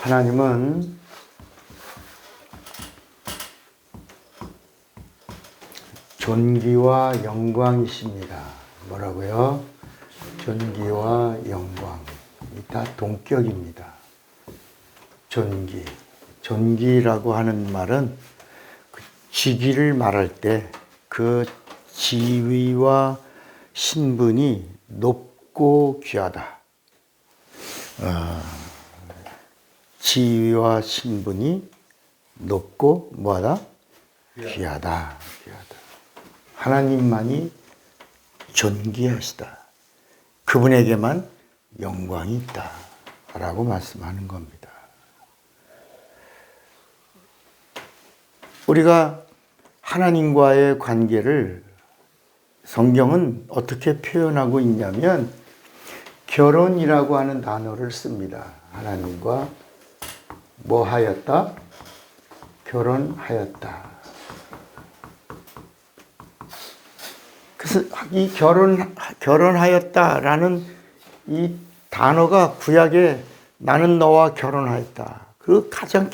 하나님은 존귀와 영광이십니다. 뭐라고요? 존귀와 영광. 다 동격입니다. 존귀. 존귀라고 하는 말은 그 직위를 말할 때 그 지위와 신분이 높고 귀하다. 지위와 신분이 높고 뭐하다? 귀하다. 귀하다. 하나님만이 존귀하시다. 그분에게만 영광이 있다. 라고 말씀하는 겁니다. 우리가 하나님과의 관계를 성경은 어떻게 표현하고 있냐면 결혼이라고 하는 단어를 씁니다. 하나님과 뭐 하였다? 결혼하였다. 그래서 이 결혼하였다라는 이 단어가 구약에 나는 너와 결혼하였다. 그 가장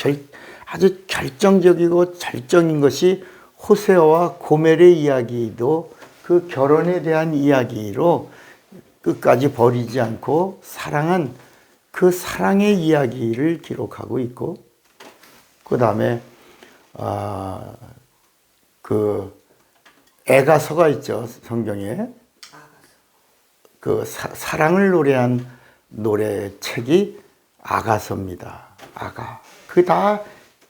아주 결정적이고 절정인 것이 호세아와 고멜의 이야기도 그 결혼에 대한 이야기로 끝까지 버리지 않고 사랑한 그 사랑의 이야기를 기록하고 있고, 그 다음에 그 애가서가 있죠, 성경에. 그 사랑을 노래한 노래책이 아가서입니다. 아가. 그게 다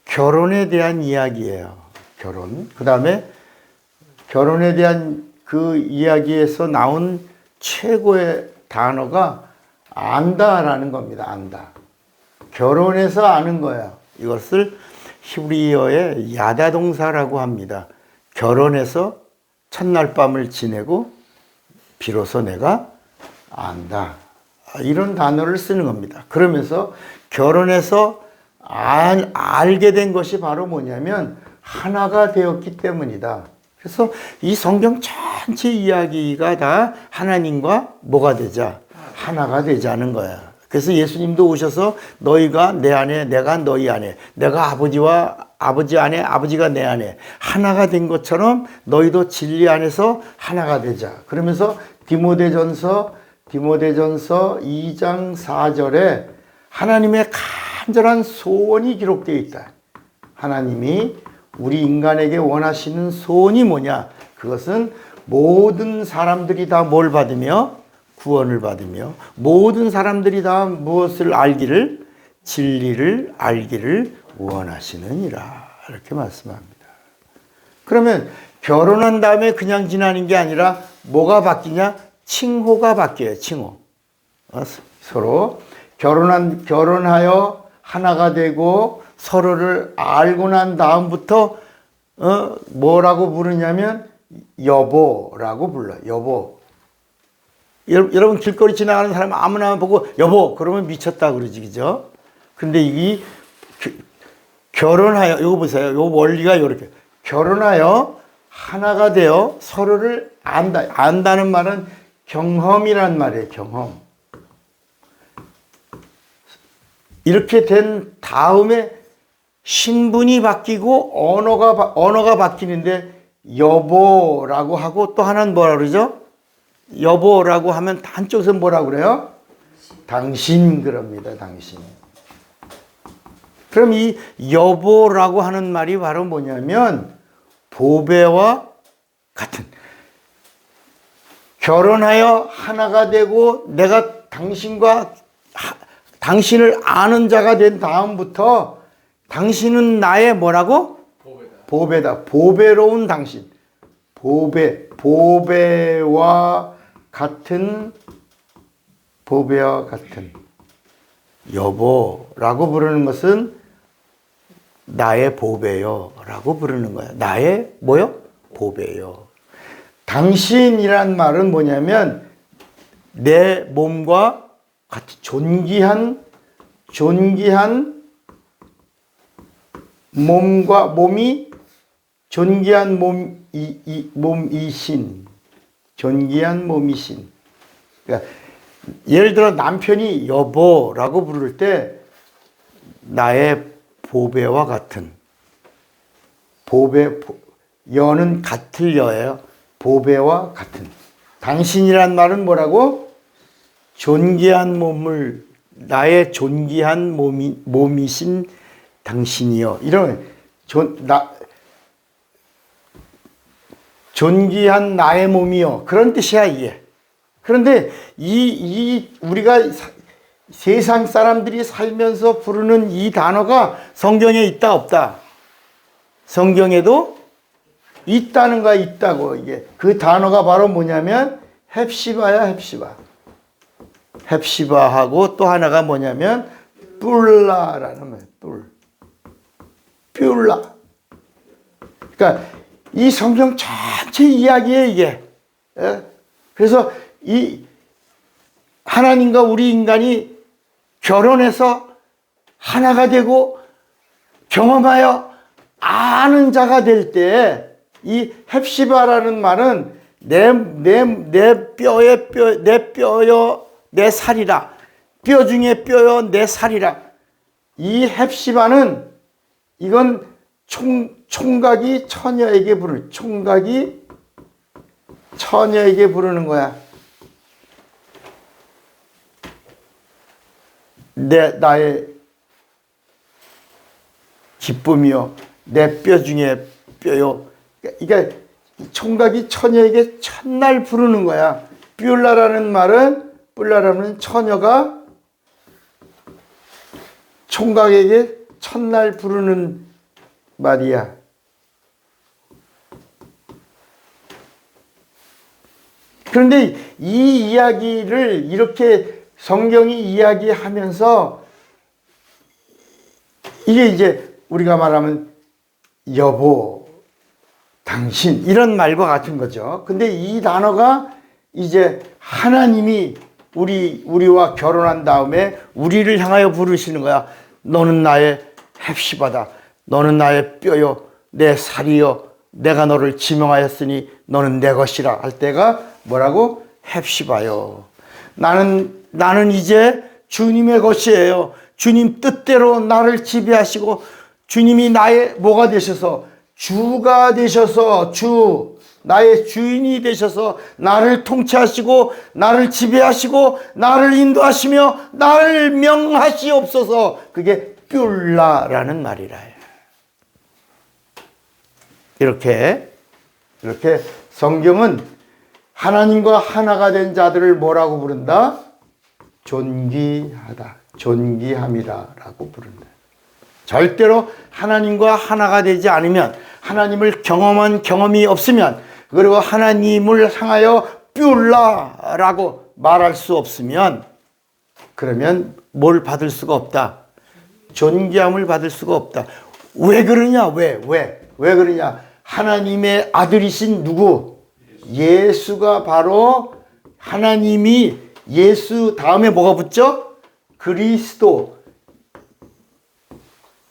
결혼에 대한 이야기예요. 결혼. 그 다음에 결혼에 대한 그 이야기에서 나온 최고의 단어가 안다라는 겁니다. 안다. 결혼해서 아는 거야. 이것을 히브리어의 야다동사라고 합니다. 결혼해서 첫날 밤을 지내고 비로소 내가 안다. 이런 단어를 쓰는 겁니다. 그러면서 결혼해서 알게 된 것이 바로 뭐냐면 하나가 되었기 때문이다. 그래서 이 성경 전체 이야기가 다 하나님과 뭐가 되자? 하나가 되자는 거야. 그래서 예수님도 오셔서 너희가 내 안에, 내가 너희 안에, 내가 아버지 안에, 아버지가 내 안에 하나가 된 것처럼 너희도 진리 안에서 하나가 되자. 그러면서 디모데전서 2장 4절에 하나님의 간절한 소원이 기록되어 있다. 하나님이 우리 인간에게 원하시는 소원이 뭐냐? 그것은 모든 사람들이 다 뭘 받으며? 구원을 받으며 모든 사람들이 다 무엇을 알기를? 진리를 알기를 원하시느니라. 이렇게 말씀합니다. 그러면 결혼한 다음에 그냥 지나는 게 아니라 뭐가 바뀌냐? 칭호가 바뀌어요. 칭호. 서로 결혼하여 하나가 되고 서로를 알고 난 다음부터 뭐라고 부르냐면 여보라고 불러요. 여보. 여러분 길거리 지나가는 사람 아무나 보고 여보 그러면 미쳤다 그러지, 그죠? 근데 이 결혼하여, 이거 보세요. 요 원리가 이렇게 결혼하여 하나가 되어 서로를 안다. 안다는 말은 경험이란 말이에요. 경험. 이렇게 된 다음에 신분이 바뀌고 언어가 바뀌는데 여보라고 하고 또 하나는 뭐라 그러죠? 여보라고 하면 한쪽에서 뭐라 그래요? 당신 그럽니다. 당신. 그럼 이 여보라고 하는 말이 바로 뭐냐면 보배와 같은, 결혼하여 하나가 되고 내가 당신을 아는 자가 된 다음부터 당신은 나의 뭐라고? 보배다. 보배로운 당신. 보배와 같은 여보라고 부르는 것은 나의 보배요 라고 부르는 거야. 나의 뭐요? 보배요. 당신이란 말은 뭐냐면 내 몸과 같이 존귀한 몸이 존귀한 몸이신. 존귀한 몸이신. 그러니까 예를 들어 남편이 여보라고 부를 때 나의 보배와 같은 여는 같을 여예요. 보배와 같은. 당신이란 말은 뭐라고? 존귀한 몸을 나의 존귀한 몸이신 당신이요. 이런 존귀한 나의 몸이요. 그런 뜻이야 이게. 그런데 우리가 세상 사람들이 살면서 부르는 이 단어가 성경에 있다 없다? 성경에도 있다는 거야. 있다고. 이게 그 단어가 바로 뭐냐면 헵시바야. 헵시바. 헵시바하고 또 하나가 뭐냐면 뿔라라는 거예요. 뿔라. 그러니까 이 성경 전체 이야기예요 이게. 그래서 이 하나님과 우리 인간이 결혼해서 하나가 되고 경험하여 아는 자가 될 때 이 헵시바라는 말은 내 뼈여 내 살이라. 뼈 중에 뼈여 내 살이라. 이 헵시바는 이건 총각이 처녀에게 부르는 거야. 나의 기쁨이요. 내 뼈 중에 뼈요. 그러니까 총각이 처녀에게 첫날 부르는 거야. 뿔라라는 처녀가 총각에게 첫날 부르는 말이야. 그런데 이 이야기를 이렇게 성경이 이야기하면서 이게 이제 우리가 말하면 여보, 당신 이런 말과 같은 거죠. 근데 이 단어가 이제 하나님이 우리와 결혼한 다음에 우리를 향하여 부르시는 거야. 너는 나의 헵시바다. 너는 나의 뼈요, 내 살이요. 내가 너를 지명하였으니 너는 내 것이라 할 때가 뭐라고? 헵시바요. 나는 이제 주님의 것이에요. 주님 뜻대로 나를 지배하시고 주님이 나의 뭐가 되셔서 주가 되셔서 나의 주인이 되셔서 나를 통치하시고 나를 지배하시고 나를 인도하시며 나를 명하시옵소서. 그게 뿔라라는 말이라. 이렇게 성경은 하나님과 하나가 된 자들을 뭐라고 부른다? 존귀하다. 존귀함이라고 부른다. 절대로 하나님과 하나가 되지 않으면, 하나님을 경험한 경험이 없으면, 그리고 하나님을 향하여 뿔라라고 말할 수 없으면, 그러면 뭘 받을 수가 없다? 존귀함을 받을 수가 없다. 왜 그러냐? 왜 그러냐? 하나님의 아들이신 누구? 예수가 바로 하나님이 예수 다음에 뭐가 붙죠? 그리스도.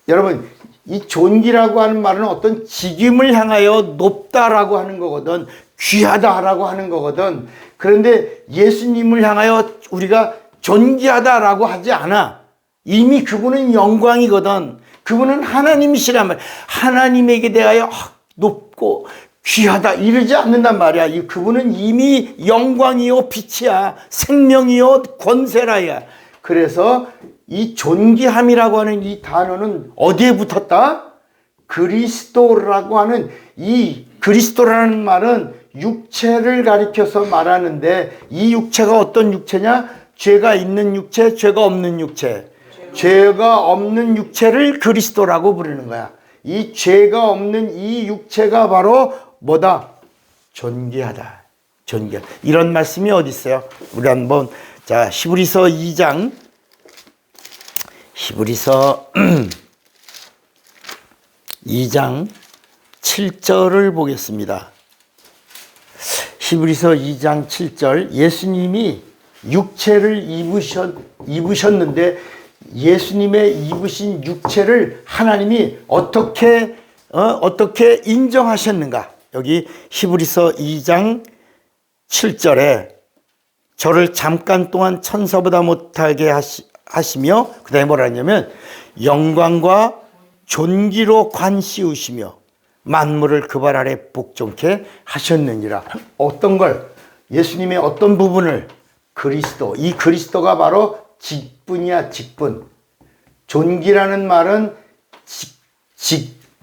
여러분, 이 존귀라고 하는 말은 어떤 직임을 향하여 높다라고 하는 거거든. 귀하다라고 하는 거거든. 그런데 예수님을 향하여 우리가 존귀하다라고 하지 않아. 이미 그분은 영광이거든. 그분은 하나님이시란 말이야. 하나님에게 대하여 높고 귀하다 이러지 않는단 말이야. 그분은 이미 영광이요 빛이야. 생명이요 권세라야. 그래서 이 존귀함이라고 하는 이 단어는 어디에 붙었다? 그리스도라고 하는, 이 그리스도라는 말은 육체를 가리켜서 말하는데, 이 육체가 어떤 육체냐? 죄가 있는 육체, 죄가 없는 육체. 죄가 없는 육체를 그리스도라고 부르는 거야. 이 죄가 없는 이 육체가 바로 뭐다? 존귀하다. 존귀하다. 이런 말씀이 어디 있어요? 우리 한번 히브리서 2장 7절을 보겠습니다. 히브리서 2장 7절. 예수님이 육체를 입으셨는데 예수님의 입으신 육체를 하나님이 어떻게 인정하셨는가? 여기 히브리서 2장 7절에 저를 잠깐 동안 천사보다 못하게 하시며 그 다음에 뭐라 하냐면 영광과 존귀로 관 씌우시며 만물을 그 발 아래 복종케 하셨느니라. 어떤 걸? 예수님의 어떤 부분을? 그리스도. 이 그리스도가 바로 직분이야, 직분. 존귀라는 말은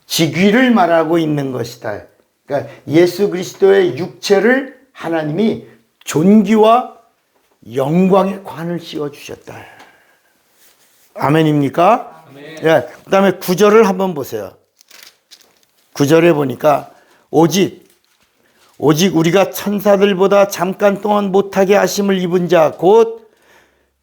직위를 말하고 있는 것이다. 그러니까 예수 그리스도의 육체를 하나님이 존귀와 영광의 관을 씌워주셨다. 아멘입니까? 아멘. 예, 그 다음에 9절을 한번 보세요. 9절에 보니까 오직 우리가 천사들보다 잠깐 동안 못하게 하심을 입은 자 곧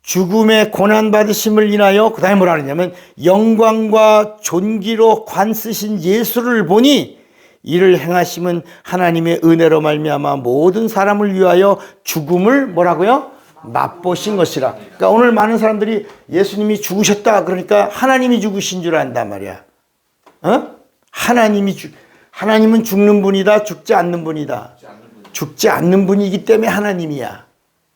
죽음의 고난받으심을 인하여 그 다음에 뭐라 하냐면 영광과 존귀로 관 쓰신 예수를 보니 이를 행하심은 하나님의 은혜로 말미암아 모든 사람을 위하여 죽음을 뭐라고요? 맛보신 것이라. 그러니까 오늘 많은 사람들이 예수님이 죽으셨다 그러니까 하나님이 죽으신 줄 안단 말이야. 어? 하나님은 죽는 분이다, 죽지 않는 분이다. 죽지 않는 분이기 때문에 하나님이야.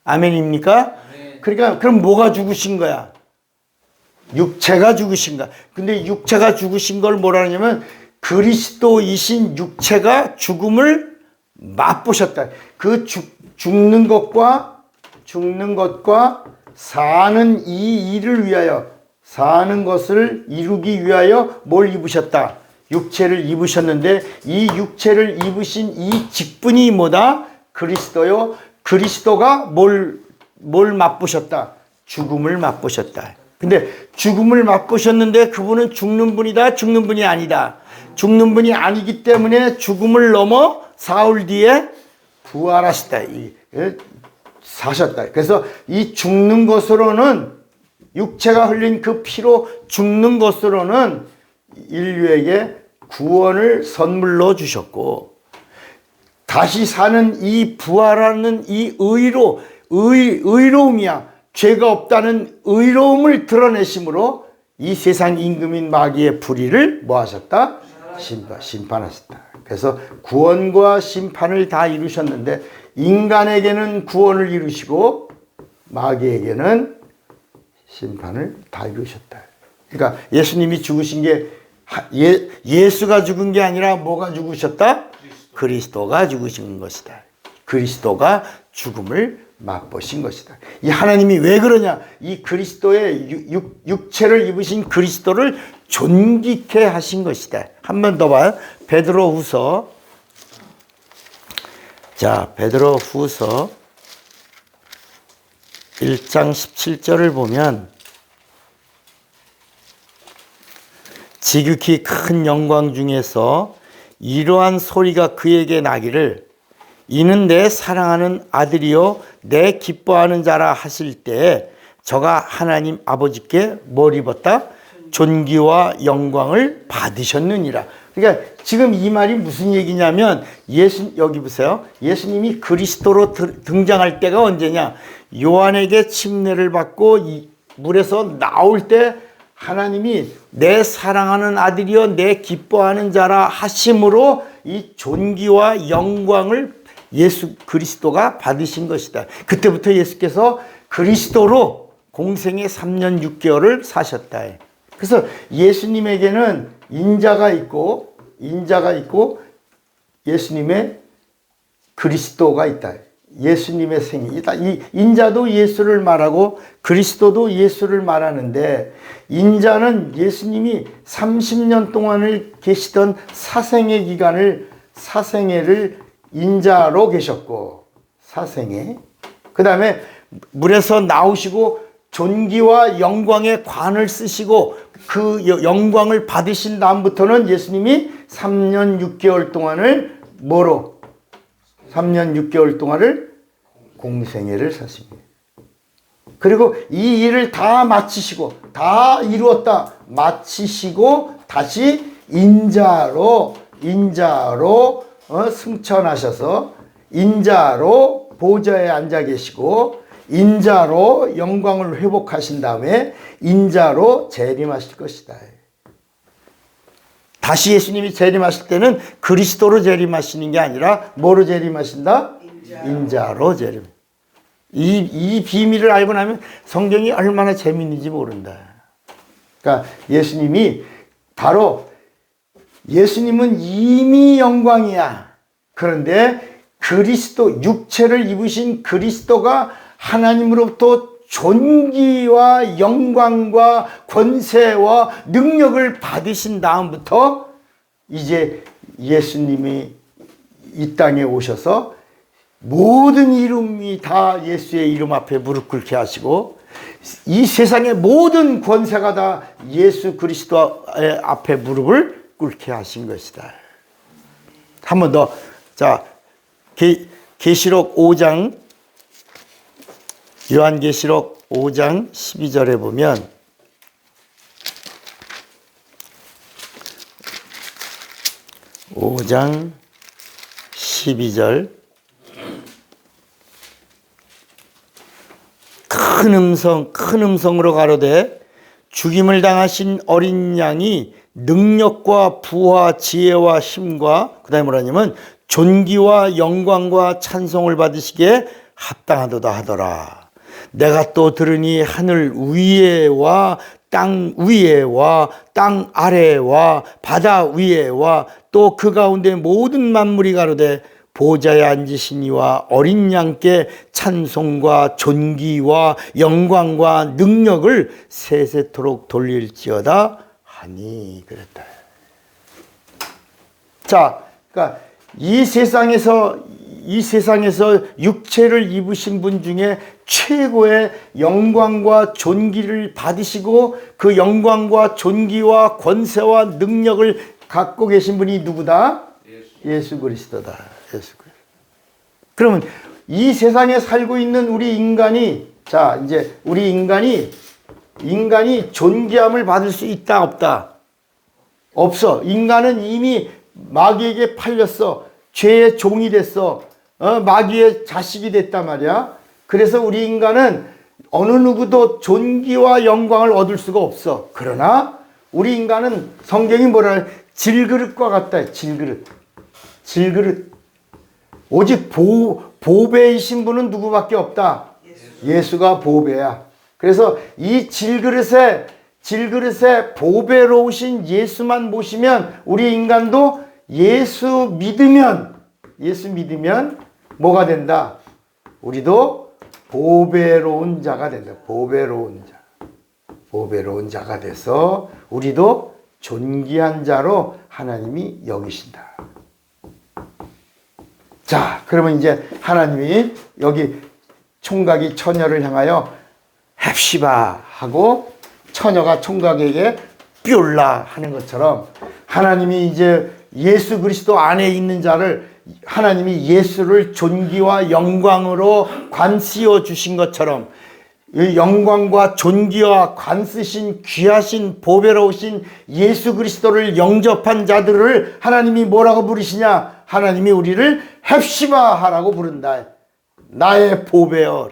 아멘입니까? 아멘. 그러니까 그럼 뭐가 죽으신 거야? 육체가 죽으신 거야. 근데 육체가 죽으신 걸 뭐라 하냐면 그리스도이신 육체가 죽음을 맛보셨다. 그 죽는 것과 사는 이 일을 위하여 사는 것을 이루기 위하여 뭘 입으셨다? 육체를 입으셨는데 이 육체를 입으신 이 직분이 뭐다? 그리스도요. 그리스도가 뭘 맛보셨다? 죽음을 맛보셨다. 근데 죽음을 맛보셨는데 그분은 죽는 분이다, 죽는 분이 아니다. 죽는 분이 아니기 때문에 죽음을 넘어 사흘 뒤에 부활하셨다. 사셨다. 그래서 이 죽는 것으로는 육체가 흘린 그 피로 죽는 것으로는 인류에게 구원을 선물로 주셨고 다시 사는 이 부활하는 이 의로움이야. 죄가 없다는 의로움을 드러내심으로 이 세상 임금인 마귀의 불의를 뭐 하셨다? 심판하셨다. 그래서 구원과 심판을 다 이루셨는데 인간에게는 구원을 이루시고 마귀에게는 심판을 다 이루셨다. 그러니까 예수님이 죽으신 게 예수가 죽은 게 아니라 뭐가 죽으셨다? 그리스도가 죽으신 것이다. 그리스도가 죽음을 맛보신 것이다. 이 하나님이 왜 그러냐? 이 그리스도의 육체를 입으신 그리스도를 존귀케 하신 것이다. 한 번 더 봐요. 베드로후서. 자, 베드로후서 1장 17절을 보면 지극히 큰 영광 중에서 이러한 소리가 그에게 나기를 이는 내 사랑하는 아들이요 내 기뻐하는 자라 하실 때에 저가 하나님 아버지께 뭘 입었다? 존귀와 영광을 받으셨느니라. 그러니까 지금 이 말이 무슨 얘기냐면 여기 보세요. 예수님이 그리스도로 등장할 때가 언제냐? 요한에게 침례를 받고 물에서 나올 때 하나님이 내 사랑하는 아들이여 내 기뻐하는 자라 하심으로 이 존귀와 영광을 예수 그리스도가 받으신 것이다. 그때부터 예수께서 그리스도로 공생의 3년 6개월을 사셨다. 그래서 예수님에게는 인자가 있고 예수님의 그리스도가 있다. 예수님의 생이다. 이 인자도 예수를 말하고 그리스도도 예수를 말하는데 인자는 예수님이 30년 동안을 계시던 사생애 기간을 사생애를 인자로 계셨고 사생애 그 다음에 물에서 나오시고 존귀와 영광의 관을 쓰시고 그 영광을 받으신 다음부터는 예수님이 3년 6개월 동안을 뭐로? 3년 6개월 동안을 공생애를 사십니다. 그리고 이 일을 다 마치시고 다 이루었다 마치시고 다시 인자로 승천하셔서 인자로 보좌에 앉아 계시고 인자로 영광을 회복하신 다음에 인자로 재림하실 것이다. 다시 예수님이 재림하실 때는 그리스도로 재림하시는 게 아니라 뭐로 재림하신다? 인자로 재림. 이 비밀을 알고 나면 성경이 얼마나 재미있는지 모른다. 그러니까 예수님은 이미 영광이야. 그런데 그리스도, 육체를 입으신 그리스도가 하나님으로부터 존귀와 영광과 권세와 능력을 받으신 다음부터 이제 예수님이 이 땅에 오셔서 모든 이름이 다 예수의 이름 앞에 무릎 꿇게 하시고 이 세상의 모든 권세가 다 예수 그리스도의 앞에 무릎을 꿇게 하신 것이다. 한 번 더. 자, 계시록 5장, 요한계시록 5장 12절에 보면 (5장 12절) 큰 음성으로 가로되 죽임을 당하신 어린 양이 능력과 부와 지혜와 힘과 그 다음에 뭐라냐면 존귀와 영광과 찬송을 받으시기에 합당하도다 하더라. 내가 또 들으니 하늘 위에와 땅 위에와 땅 아래와 바다 위에와 또 그 가운데 모든 만물이 가로되 보좌에 앉으신 이와 어린 양께 찬송과 존귀와 영광과 능력을 세세토록 돌릴지어다 하니 그랬다. 자, 그러니까 이 세상에서 육체를 입으신 분 중에 최고의 영광과 존귀를 받으시고 그 영광과 존귀와 권세와 능력을 갖고 계신 분이 누구다? 예수 그리스도다. 예수 그리스도. 그러면 이 세상에 살고 있는 우리 인간이, 자, 이제 우리 인간이 존귀함을 받을 수 있다, 없다? 없어. 인간은 이미 마귀에게 팔렸어. 죄의 종이 됐어. 마귀의 자식이 됐단 말이야. 그래서 우리 인간은 어느 누구도 존귀와 영광을 얻을 수가 없어. 그러나 우리 인간은 성경이 뭐라 해? 질그릇과 같다. 질그릇. 오직 보배이신 분은 누구밖에 없다. 예수가 보배야. 그래서 이 질그릇에 보배로우신 예수만 모시면 우리 인간도 예수 믿으면 뭐가 된다? 우리도 보배로운 자가 된다. 보배로운 자가 돼서 우리도 존귀한 자로 하나님이 여기신다. 자, 그러면 이제 하나님이 여기 총각이 처녀를 향하여 헵시바 하고 처녀가 총각에게 삐올라 하는 것처럼 하나님이 이제 예수 그리스도 안에 있는 자를 하나님이 예수를 존귀와 영광으로 관씌워 주신 것처럼 영광과 존귀와 관쓰신 귀하신 보배로우신 예수 그리스도를 영접한 자들을 하나님이 뭐라고 부르시냐? 하나님이 우리를 헵시바 하라고 부른다. 나의 보배여,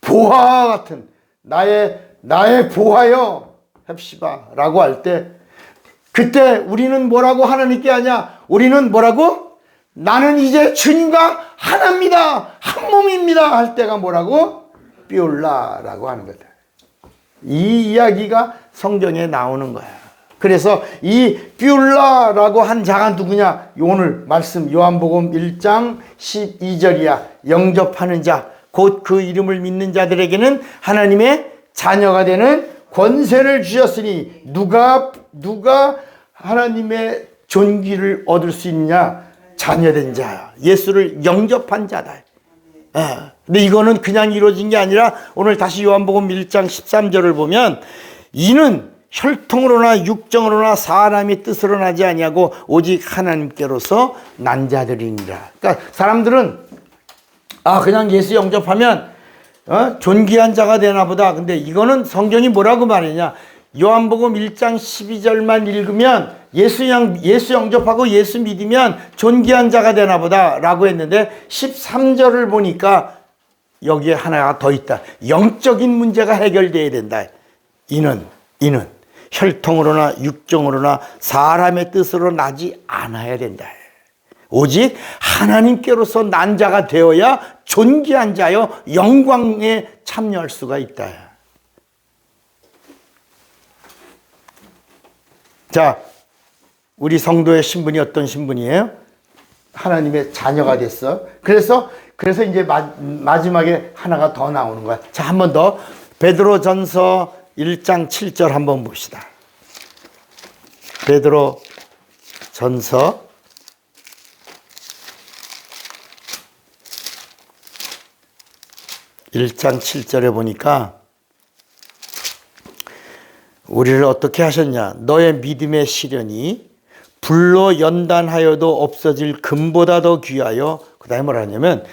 보화와 같은 나의 보화여 헵시바라고 할 때 그때 우리는 뭐라고 하나님께 하냐? 우리는 뭐라고? 나는 이제 주님과 하나입니다. 한 몸입니다. 할 때가 뭐라고? 삐올라라고 하는 거다. 이 이야기가 성경에 나오는 거야. 그래서 이 삐올라라고 한 자가 누구냐? 오늘 말씀 요한복음 1장 12절이야. 영접하는 자, 곧 그 이름을 믿는 자들에게는 하나님의 자녀가 되는 권세를 주셨으니 누가 하나님의 존귀를 얻을 수 있냐? 자녀된 자야. 예수를 영접한 자다. 근데 이거는 그냥 이루어진 게 아니라 오늘 다시 요한복음 1장 13절을 보면 이는 혈통으로나 육정으로나 사람의 뜻으로 나지 아니하고 오직 하나님께로서 난 자들이니라. 그러니까 사람들은 그냥 예수 영접하면 존귀한 자가 되나 보다. 근데 이거는 성경이 뭐라고 말하냐? 요한복음 1장 12절만 읽으면 예수 영접하고 예수 믿으면 존귀한 자가 되나 보다 라고 했는데 13절을 보니까 여기에 하나가 더 있다. 영적인 문제가 해결되어야 된다. 이는 혈통으로나 육정으로나 사람의 뜻으로 나지 않아야 된다. 오직 하나님께로서 난 자가 되어야 존귀한 자여 영광에 참여할 수가 있다. 자, 우리 성도의 신분이 어떤 신분이에요? 하나님의 자녀가 됐어. 그래서 이제 마지막에 하나가 더 나오는 거야. 자, 한 번 더 베드로전서 1장 7절 한번 봅시다. 베드로전서 1장 7절에 보니까 우리를 어떻게 하셨냐? 너의 믿음의 시련이 불로 연단하여도 없어질 금보다 더 귀하여, 그 다음에 뭐라 하냐면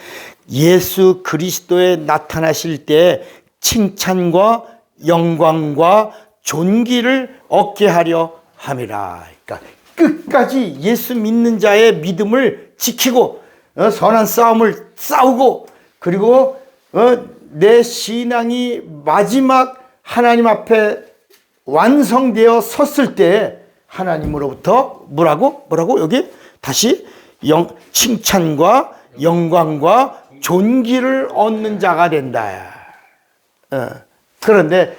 예수 그리스도에 나타나실 때 칭찬과 영광과 존귀를 얻게 하려 함이라. 그러니까 끝까지 예수 믿는 자의 믿음을 지키고 선한 싸움을 싸우고, 그리고 내 신앙이 마지막 하나님 앞에 완성되어 섰을 때 하나님으로부터 뭐라고 여기 다시 칭찬과 영광과 존귀를 얻는 자가 된다. 그런데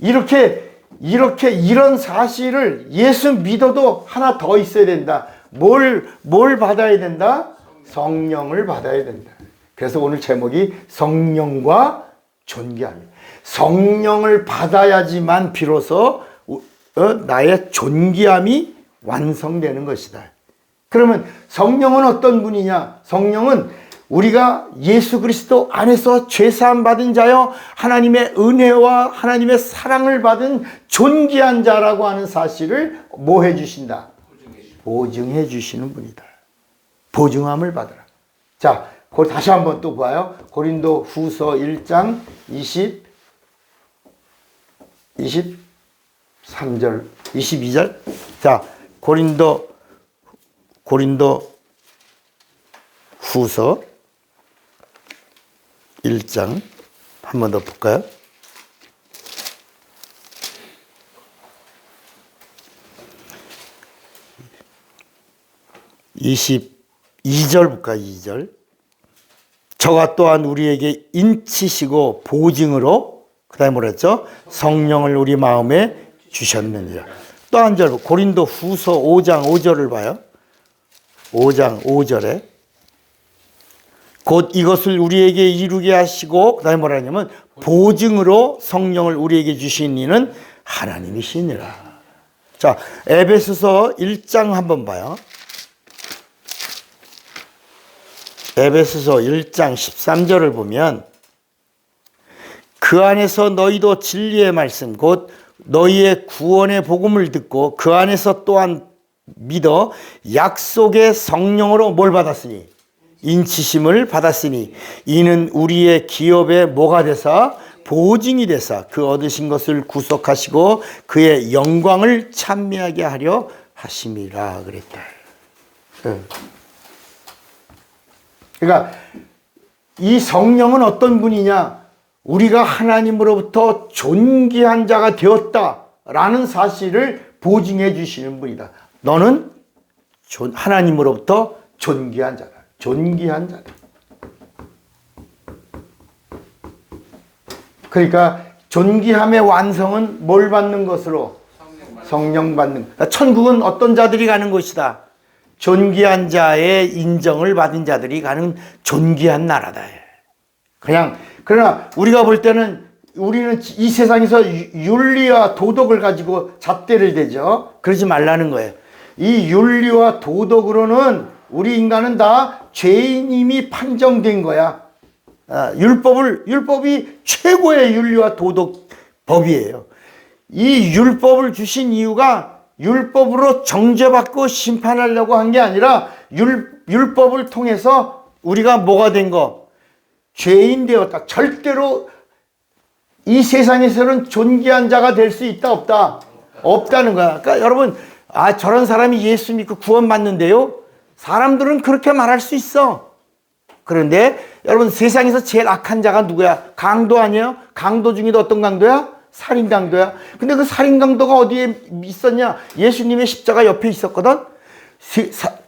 이런 사실을 예수 믿어도 하나 더 있어야 된다. 뭘 받아야 된다? 성령을 받아야 된다. 그래서 오늘 제목이 성령과 존귀함입니다. 성령을 받아야지만 비로소 나의 존귀함이 완성되는 것이다. 그러면 성령은 어떤 분이냐? 성령은 우리가 예수 그리스도 안에서 죄사함 받은 자여 하나님의 은혜와 하나님의 사랑을 받은 존귀한 자라고 하는 사실을 뭐 해주신다? 보증해 주시는 분이다. 보증함을 받으라. 자, 다시 한번 또 봐요. 고린도 후서 1장 23절, 22절. 자, 고린도 후서 1장 한 번 더 볼까요? 22절 볼까요? 2절. 저가 또한 우리에게 인치시고 보증으로, 그 다음에 뭐라 했죠? 성령을 우리 마음에 주셨느니라. 또 한 절, 고린도 후서 5장 5절을 봐요. 5장 5절에 곧 이것을 우리에게 이루게 하시고, 그 다음에 뭐라 하냐면 보증으로 성령을 우리에게 주신 이는 하나님이시니라. 자, 에베소서 1장 한번 봐요. 에베소서 1장 13절을 보면 그 안에서 너희도 진리의 말씀 곧 너희의 구원의 복음을 듣고 그 안에서 또한 믿어 약속의 성령으로 뭘 받았으니? 인치심을 받았으니 이는 우리의 기업의 뭐가 되사? 보증이 되사 그 얻으신 것을 구속하시고 그의 영광을 찬미하게 하려 하심이라 그랬다. 그러니까 이 성령은 어떤 분이냐? 우리가 하나님으로부터 존귀한 자가 되었다라는 사실을 보증해 주시는 분이다. 너는 하나님으로부터 존귀한 자다. 존귀한 자다. 그러니까 존귀함의 완성은 뭘 받는 것으로? 성령 받는. 천국은 어떤 자들이 가는 곳이다? 존귀한 자의 인정을 받은 자들이 가는 존귀한 나라다. 그러나 우리가 볼 때는 우리는 이 세상에서 윤리와 도덕을 가지고 잣대를 대죠. 그러지 말라는 거예요. 이 윤리와 도덕으로는 우리 인간은 다 죄인임이 판정된 거야. 율법이 최고의 윤리와 도덕 법이에요. 이 율법을 주신 이유가 율법으로 정죄받고 심판하려고 한 게 아니라 율법을 통해서 우리가 뭐가 된 거? 죄인 되었다. 절대로 이 세상에서는 존귀한 자가 될 수 있다 없다? 없다는 거야. 그러니까 여러분, 저런 사람이 예수 믿고 구원받는데요? 사람들은 그렇게 말할 수 있어. 그런데 여러분, 세상에서 제일 악한 자가 누구야? 강도 아니에요? 강도 중에도 어떤 강도야? 살인 강도야. 근데 그 살인 강도가 어디에 있었냐? 예수님의 십자가 옆에 있었거든.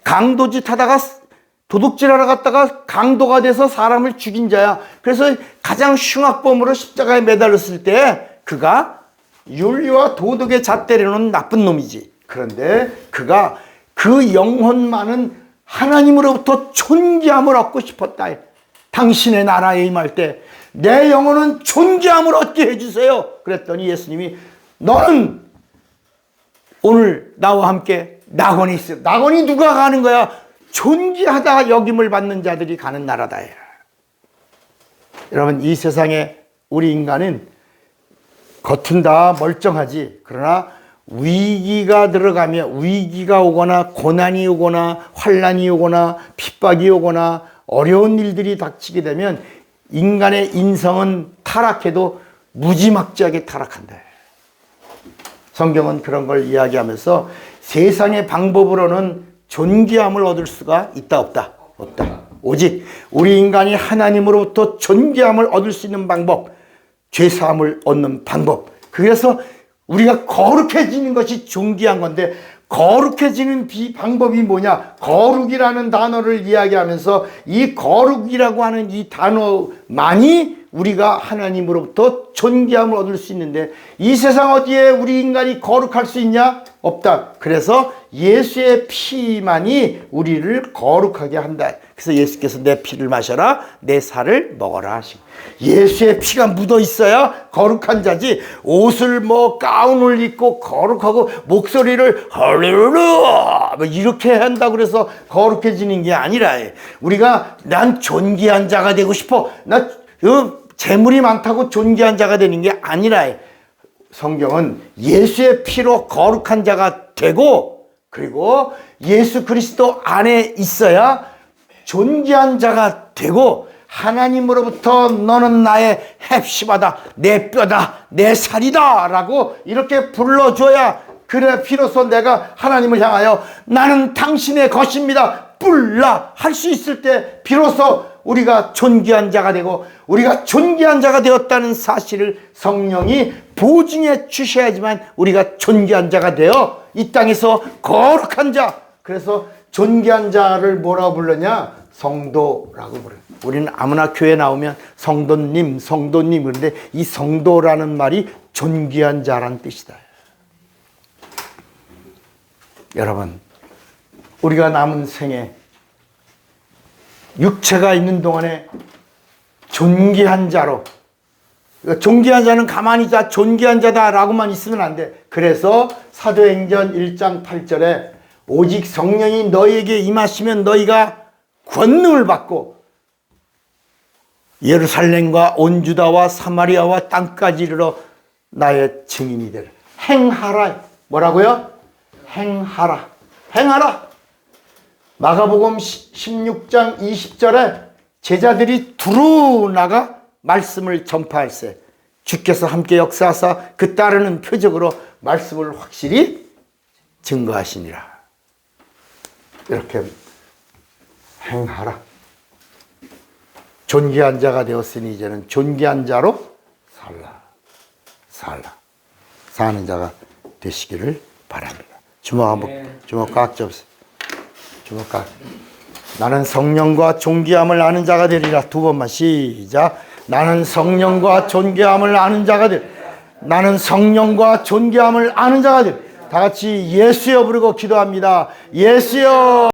강도짓 하다가 도둑질하러 갔다가 강도가 돼서 사람을 죽인 자야. 그래서 가장 흉악범으로 십자가에 매달렸을 때 그가 윤리와 도덕의 잣대를 놓은 나쁜 놈이지. 그런데 그가 그 영혼만은 하나님으로부터 존귀함을 얻고 싶었다. 당신의 나라에 임할 때 내 영혼은 존귀함을 얻게 해주세요. 그랬더니 예수님이 너는 오늘 나와 함께 낙원에 있어. 낙원이 누가 가는 거야? 존귀하다 여김을 받는 자들이 가는 나라다. 여러분, 이 세상에 우리 인간은 겉은 다 멀쩡하지. 그러나 위기가 들어가면, 위기가 오거나 고난이 오거나 환난이 오거나 핍박이 오거나 어려운 일들이 닥치게 되면 인간의 인성은 타락해도 무지막지하게 타락한다. 성경은 그런 걸 이야기하면서 세상의 방법으로는 존귀함을 얻을 수가 있다 없다? 없다. 오직 우리 인간이 하나님으로부터 존귀함을 얻을 수 있는 방법, 죄사함을 얻는 방법. 그래서 우리가 거룩해지는 것이 존귀한 건데, 거룩해지는 방법이 뭐냐? 거룩이라는 단어를 이야기하면서 이 거룩이라고 하는 이 단어만이 우리가 하나님으로부터 존귀함을 얻을 수 있는데, 이 세상 어디에 우리 인간이 거룩할 수 있냐? 없다. 그래서 예수의 피만이 우리를 거룩하게 한다. 그래서 예수께서 내 피를 마셔라, 내 살을 먹어라 하시고, 예수의 피가 묻어 있어야 거룩한 자지. 옷을 가운을 입고 거룩하고 목소리를 할렐루야 이렇게 한다고 그래서 거룩해지는 게 아니라, 우리가 난 존귀한 자가 되고 싶어, 나 재물이 많다고 존귀한 자가 되는 게 아니라, 성경은 예수의 피로 거룩한 자가 되고, 그리고 예수 그리스도 안에 있어야 존귀한 자가 되고, 하나님으로부터 너는 나의 헵시바다, 내 뼈다, 내 살이다 라고 이렇게 불러줘야, 그래 비로소 내가 하나님을 향하여 나는 당신의 것입니다 뿔라 할 수 있을 때 비로소 우리가 존귀한 자가 되고, 우리가 존귀한 자가 되었다는 사실을 성령이 보증해 주셔야지만 우리가 존귀한 자가 되어 이 땅에서 거룩한 자. 그래서 존귀한 자를 뭐라고 불렀냐? 성도라고 불러요. 우리는 아무나 교회 나오면 성도님, 성도님. 그런데 이 성도라는 말이 존귀한 자란 뜻이다. 여러분, 우리가 남은 생에 육체가 있는 동안에 존귀한 자로, 존귀한 자는 가만히 있자, 존귀한 자다라고만 있으면 안 돼. 그래서 사도행전 1장 8절에 오직 성령이 너희에게 임하시면 너희가 권능을 받고 예루살렘과 온 유다와 사마리아와 땅까지 이르러 나의 증인이 되라. 행하라. 뭐라고요? 행하라. 행하라. 마가복음 16장 20절에 제자들이 두루 나가 말씀을 전파할세 주께서 함께 역사하사 그 따르는 표적으로 말씀을 확실히 증거하시니라. 이렇게 행하라. 존귀한 자가 되었으니 이제는 존귀한 자로 사는 자가 되시기를 바랍니다. 주먹 한번, 주먹 꽉 잡으세요. 주먹 꽉. 나는 성령과 존귀함을 아는 자가 되리라. 두 번만 시작. 나는 성령과 존귀함을 아는 자가 되리라. 나는 성령과 존귀함을 아는 자가 되리라. 다 같이 예수여 부르고 기도합니다. 예수여.